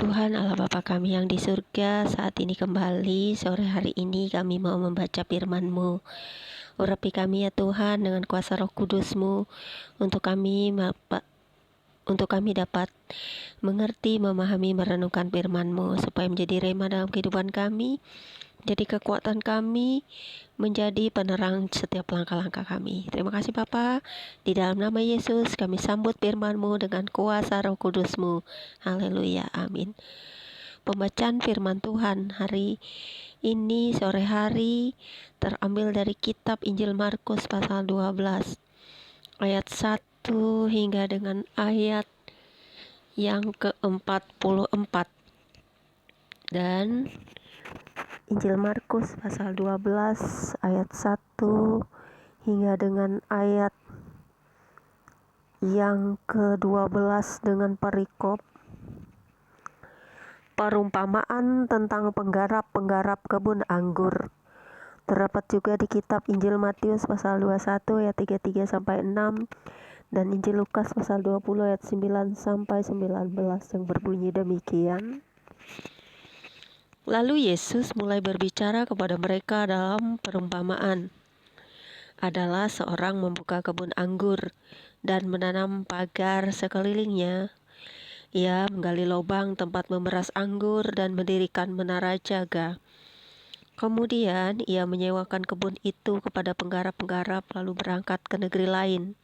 Tuhan Allah Bapa kami yang di surga, saat ini kembali sore hari ini kami mau membaca firman-Mu. Urapi kami ya Tuhan dengan kuasa Roh Kudus-Mu untuk kami dapat mengerti, memahami, merenungkan firman-Mu supaya menjadi rema dalam kehidupan kami, jadi kekuatan kami, menjadi penerang setiap langkah-langkah kami. Terima kasih Bapa. Di dalam nama Yesus kami sambut firman-Mu dengan kuasa Roh Kudus-Mu. Haleluya, amin. Pembacaan firman Tuhan hari ini sore hari terambil dari kitab Injil Markus pasal 12 ayat 1 hingga dengan ayat yang ke-44. Dan Injil Markus pasal 12 ayat 1 hingga dengan ayat yang ke-12 dengan perikop perumpamaan tentang penggarap-penggarap kebun anggur. Terdapat juga di kitab Injil Matius pasal 21 ayat 33 sampai 6 dan Injil Lukas pasal 20 ayat 9 sampai 19 yang berbunyi demikian. Lalu Yesus mulai berbicara kepada mereka dalam perumpamaan. Adalah seorang membuka kebun anggur dan menanam pagar sekelilingnya. Ia menggali lubang tempat memeras anggur dan mendirikan menara jaga. Kemudian ia menyewakan kebun itu kepada penggarap-penggarap lalu berangkat ke negeri lain.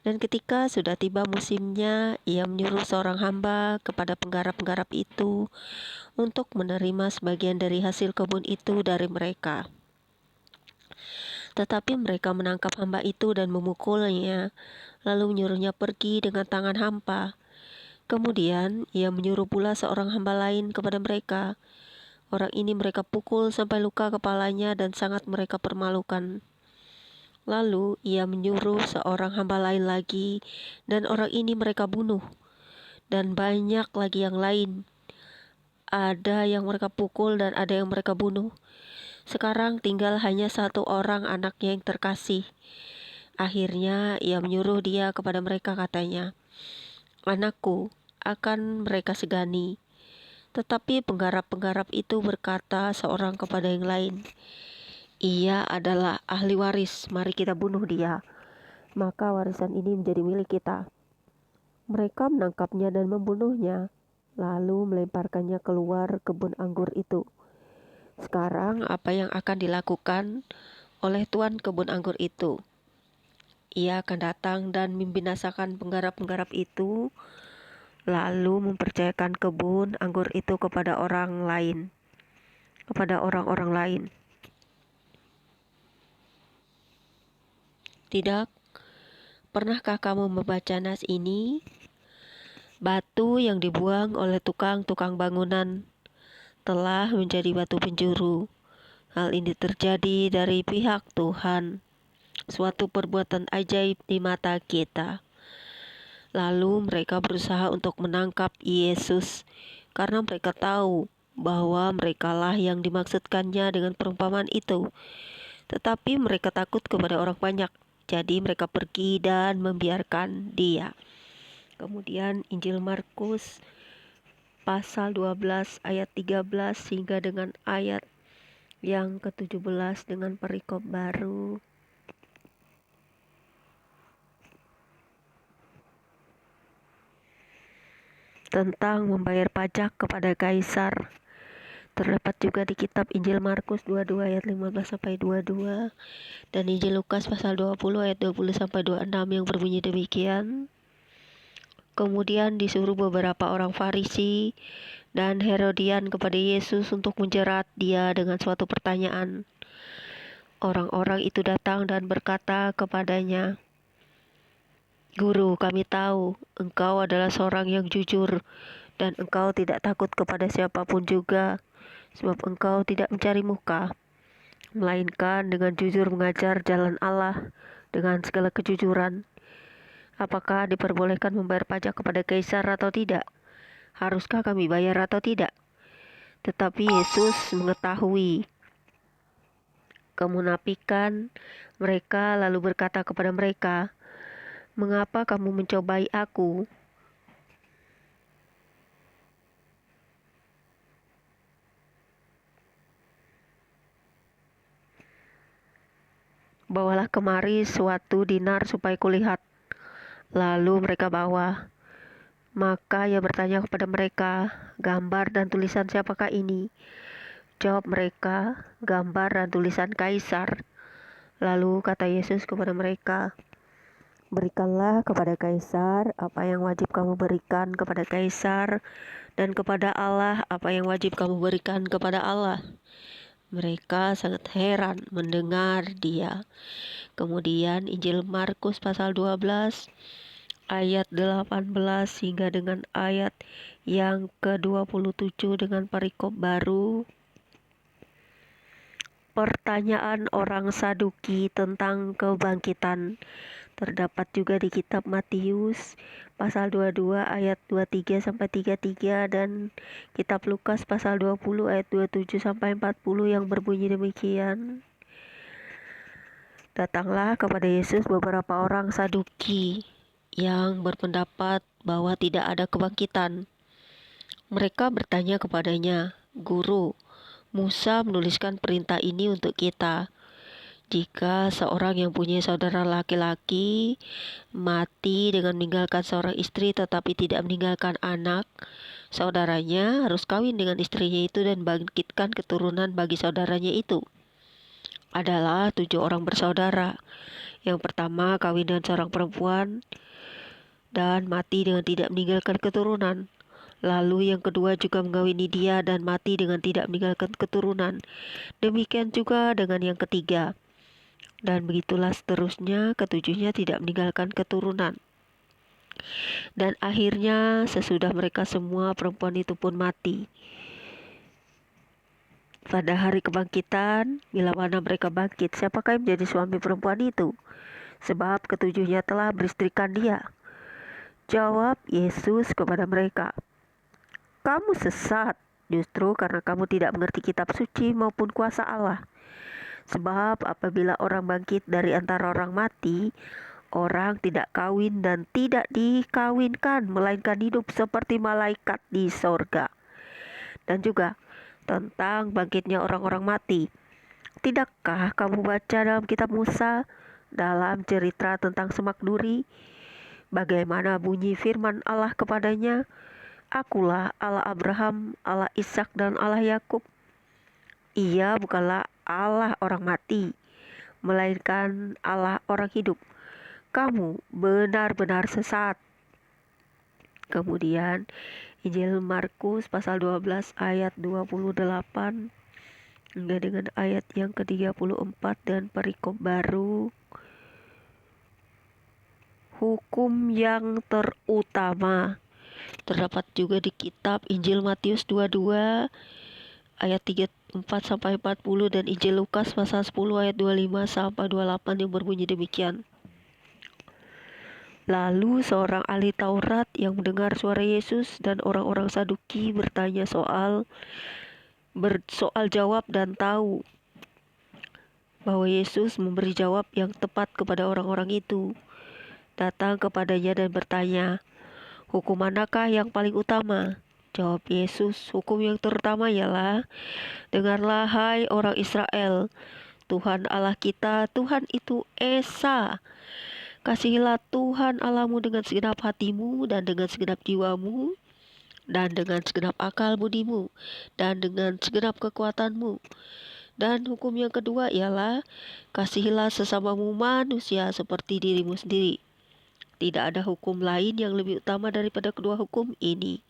Dan ketika sudah tiba musimnya, ia menyuruh seorang hamba kepada penggarap-penggarap itu untuk menerima sebagian dari hasil kebun itu dari mereka. Tetapi mereka menangkap hamba itu dan memukulnya, lalu menyuruhnya pergi dengan tangan hampa. Kemudian ia menyuruh pula seorang hamba lain kepada mereka. Orang ini mereka pukul sampai luka kepalanya dan sangat mereka permalukan. Lalu ia menyuruh seorang hamba lain lagi, dan orang ini mereka bunuh. Dan banyak lagi yang lain. Ada yang mereka pukul dan ada yang mereka bunuh. Sekarang tinggal hanya satu orang anaknya yang terkasih. Akhirnya ia menyuruh dia kepada mereka, katanya, "Anakku akan mereka segani." Tetapi penggarap-penggarap itu berkata seorang kepada yang lain, "Ia adalah ahli waris, mari kita bunuh dia. Maka warisan ini menjadi milik kita." Mereka menangkapnya dan membunuhnya, lalu melemparkannya keluar kebun anggur itu. Sekarang apa yang akan dilakukan oleh tuan kebun anggur itu? Ia akan datang dan membinasakan penggarap-penggarap itu, lalu mempercayakan kebun anggur itu kepada orang-orang lain. Tidak, pernahkah kamu membaca nas ini? Batu yang dibuang oleh tukang-tukang bangunan telah menjadi batu penjuru. Hal ini terjadi dari pihak Tuhan, suatu perbuatan ajaib di mata kita. Lalu mereka berusaha untuk menangkap Yesus karena mereka tahu bahwa merekalah yang dimaksudkannya dengan perumpamaan itu. Tetapi mereka takut kepada orang banyak, jadi mereka pergi dan membiarkan dia. Kemudian Injil Markus pasal 12 ayat 13 hingga dengan ayat yang ke-17 dengan perikop baru. Tentang membayar pajak kepada kaisar. Terdapat juga di kitab Injil Markus 22 ayat 15 sampai 22 dan Injil Lukas pasal 20 ayat 20 sampai 26 yang berbunyi demikian. Kemudian disuruh beberapa orang Farisi dan Herodian kepada Yesus untuk menjerat dia dengan suatu pertanyaan. Orang-orang itu datang dan berkata kepadanya, "Guru, kami tahu engkau adalah seorang yang jujur dan engkau tidak takut kepada siapapun juga, sebab engkau tidak mencari muka, melainkan dengan jujur mengajar jalan Allah dengan segala kejujuran. Apakah diperbolehkan membayar pajak kepada kaisar atau tidak? Haruskah kami bayar atau tidak?" Tetapi Yesus mengetahui kemunafikan mereka, lalu berkata kepada mereka, "Mengapa kamu mencobai aku? bawalah kemari suatu dinar supaya kulihat. Lalu mereka bawa. Maka ia bertanya kepada mereka, gambar dan tulisan siapakah ini? Jawab mereka, gambar dan tulisan Kaisar. Lalu kata Yesus kepada mereka, berikanlah kepada Kaisar apa yang wajib kamu berikan kepada Kaisar, dan kepada Allah apa yang wajib kamu berikan kepada Allah. Mereka sangat heran mendengar dia. Kemudian Injil Markus pasal 12 ayat 18 hingga dengan ayat yang ke-27 dengan perikop baru. Pertanyaan orang Saduki tentang kebangkitan terdapat juga di kitab Matius pasal 22 ayat 23 sampai 33 dan kitab Lukas pasal 20 ayat 27 sampai 40 yang berbunyi demikian. Datanglah kepada Yesus beberapa orang Saduki yang berpendapat bahwa tidak ada kebangkitan. Mereka bertanya kepadanya, Guru, Musa menuliskan perintah ini untuk kita. Jika seorang yang punya saudara laki-laki mati dengan meninggalkan seorang istri tetapi tidak meninggalkan anak, saudaranya harus kawin dengan istrinya itu dan bangkitkan keturunan bagi saudaranya itu. Adalah 7 orang bersaudara. Yang pertama kawin dengan seorang perempuan dan mati dengan tidak meninggalkan keturunan. Lalu yang kedua juga mengawini dia dan mati dengan tidak meninggalkan keturunan. Demikian juga dengan yang ketiga. Dan begitulah seterusnya, ketujuhnya tidak meninggalkan keturunan. Dan akhirnya sesudah mereka semua, perempuan itu pun mati. Pada hari kebangkitan, bila mana mereka bangkit, siapakah yang menjadi suami perempuan itu? Sebab ketujuhnya telah beristrikan dia. Jawab Yesus kepada mereka, kamu sesat, justru karena kamu tidak mengerti kitab suci maupun kuasa Allah. Sebab apabila orang bangkit dari antara orang mati, orang tidak kawin dan tidak dikawinkan, melainkan hidup seperti malaikat di sorga. Dan juga tentang bangkitnya orang-orang mati. Tidakkah kamu baca dalam kitab Musa, dalam cerita tentang semak duri, bagaimana bunyi firman Allah kepadanya, Akulah Allah Abraham, Allah Ishak dan Allah Yakub. Ia bukanlah Allah orang mati, melainkan Allah orang hidup. Kamu benar-benar sesat. Kemudian Injil Markus pasal 12 ayat 28 hingga dengan ayat yang ke-34 dan perikop baru. Hukum yang terutama terdapat juga di kitab Injil Matius 22 ayat 34 sampai 40 dan Injil Lukas pasal 10 ayat 25 sampai 28 yang berbunyi demikian. Lalu seorang ahli Taurat yang mendengar suara Yesus dan orang-orang Saduki bertanya soal jawab dan tahu bahwa Yesus memberi jawab yang tepat kepada orang-orang itu, datang kepadanya dan bertanya, hukum manakah yang paling utama? Jawab Yesus, hukum yang terutama ialah, dengarlah hai orang Israel, Tuhan Allah kita, Tuhan itu Esa. Kasihilah Tuhan Allahmu dengan segenap hatimu dan dengan segenap jiwamu dan dengan segenap akal budimu dan dengan segenap kekuatanmu. Dan hukum yang kedua ialah kasihilah sesamamu manusia seperti dirimu sendiri. Tidak ada hukum lain yang lebih utama daripada kedua hukum ini.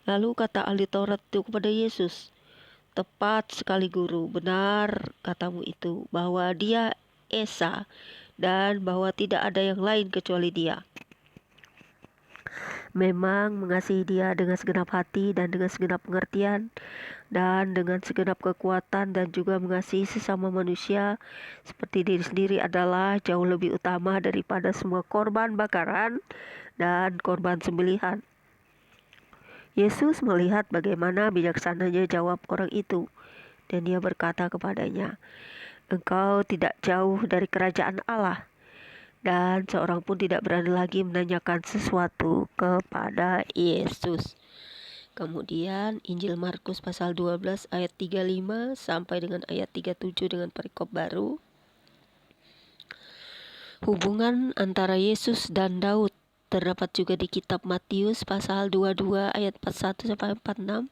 Lalu kata ahli Taurat itu kepada Yesus, tepat sekali guru, benar katamu itu, bahwa dia Esa dan bahwa tidak ada yang lain kecuali dia. Memang mengasihi dia dengan segenap hati dan dengan segenap pengertian dan dengan segenap kekuatan dan juga mengasihi sesama manusia seperti diri sendiri adalah jauh lebih utama daripada semua korban bakaran dan korban sembelihan. Yesus melihat bagaimana bijaksananya jawab orang itu dan dia berkata kepadanya, engkau tidak jauh dari kerajaan Allah. Dan seorang pun tidak berani lagi menanyakan sesuatu kepada Yesus. Kemudian Injil Markus pasal 12 ayat 35 sampai dengan ayat 37 dengan perikop baru. Hubungan antara Yesus dan Daud terdapat juga di kitab Matius pasal 22 ayat 41 sampai 46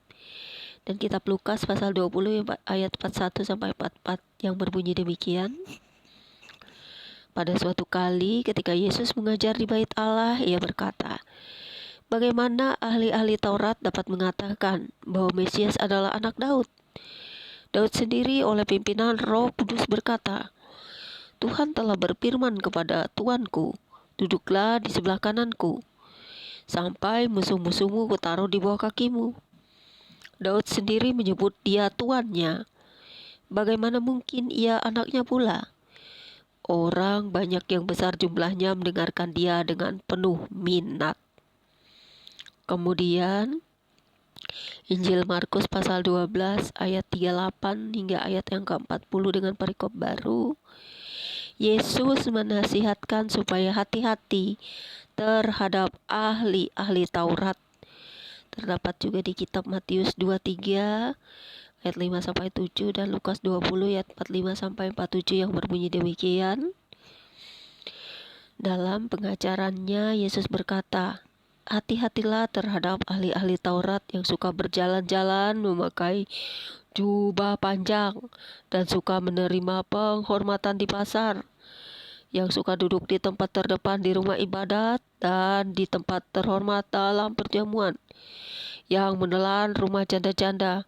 dan kitab Lukas pasal 20 ayat 41 sampai 44 yang berbunyi demikian. Pada suatu kali ketika Yesus mengajar di bait Allah, ia berkata, "Bagaimana ahli-ahli Taurat dapat mengatakan bahwa Mesias adalah anak Daud? Daud sendiri oleh pimpinan Roh Kudus berkata, Tuhan telah berfirman kepada Tuanku, duduklah di sebelah kananku, sampai musuh-musuhmu kutaruh di bawah kakimu." Daud sendiri menyebut dia tuannya. Bagaimana mungkin ia anaknya pula? Orang banyak yang besar jumlahnya mendengarkan dia dengan penuh minat. Kemudian Injil Markus pasal 12 ayat 38 hingga ayat yang ke-40 dengan perikop baru. Yesus menasihatkan supaya hati-hati terhadap ahli-ahli Taurat. Terdapat juga di kitab Matius 23 ayat 5 sampai 7 dan Lukas 20 ayat 45 sampai 47 yang berbunyi demikian. Dalam pengajarannya Yesus berkata, "Hati-hatilah terhadap ahli-ahli Taurat yang suka berjalan-jalan memakai jubah panjang dan suka menerima penghormatan di pasar, yang suka duduk di tempat terdepan di rumah ibadat dan di tempat terhormat dalam perjamuan, yang menelan rumah janda-janda,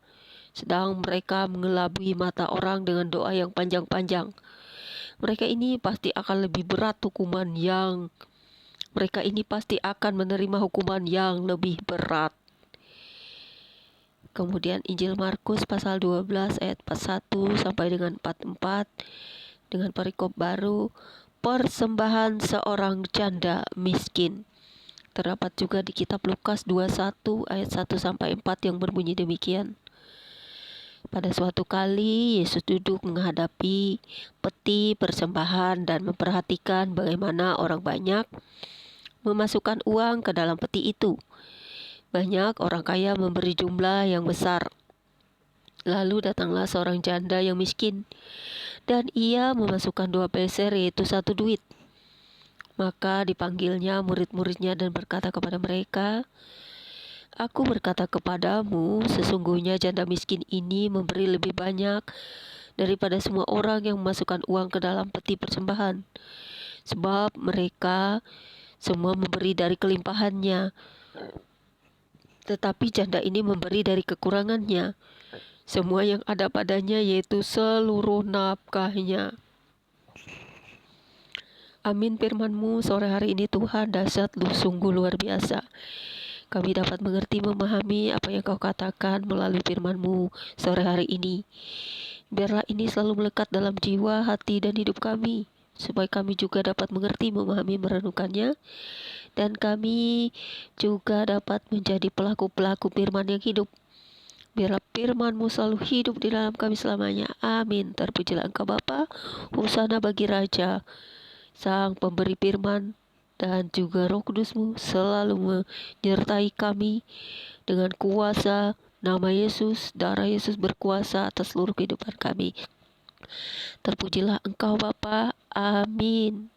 sedang mereka mengelabui mata orang dengan doa yang panjang-panjang. Mereka ini pasti akan menerima hukuman yang lebih berat." Kemudian Injil Markus pasal 12 ayat 41 sampai dengan 44 dengan perikop baru, persembahan seorang janda miskin. Terdapat juga di kitab Lukas 21 ayat 1 sampai 4 yang berbunyi demikian. Pada suatu kali Yesus duduk menghadapi peti persembahan dan memperhatikan bagaimana orang banyak memasukkan uang ke dalam peti itu. Banyak orang kaya memberi jumlah yang besar. Lalu datanglah seorang janda yang miskin, dan ia memasukkan 2 peser, yaitu 1 duit. Maka dipanggilnya murid-muridnya dan berkata kepada mereka, "Aku berkata kepadamu, sesungguhnya janda miskin ini memberi lebih banyak daripada semua orang yang memasukkan uang ke dalam peti persembahan. Sebab mereka semua memberi dari kelimpahannya, tetapi janda ini memberi dari kekurangannya, semua yang ada padanya, yaitu seluruh nafkahnya." Amin firman-Mu sore hari ini Tuhan, dahsyat sungguh luar biasa. Kami dapat mengerti, memahami apa yang Kau katakan melalui firman-Mu sore hari ini. Biarlah ini selalu melekat dalam jiwa, hati, dan hidup kami, supaya kami juga dapat mengerti, memahami, merenungkannya, dan kami juga dapat menjadi pelaku-pelaku firman yang hidup. Biarlah firman-Mu selalu hidup di dalam kami selamanya. Amin. Terpujilah Engkau Bapa, hosana bagi Raja, Sang Pemberi firman, dan juga Roh Kudus-Mu selalu menyertai kami dengan kuasa nama Yesus. Darah Yesus berkuasa atas seluruh kehidupan kami. Terpujilah Engkau Bapa. Amin.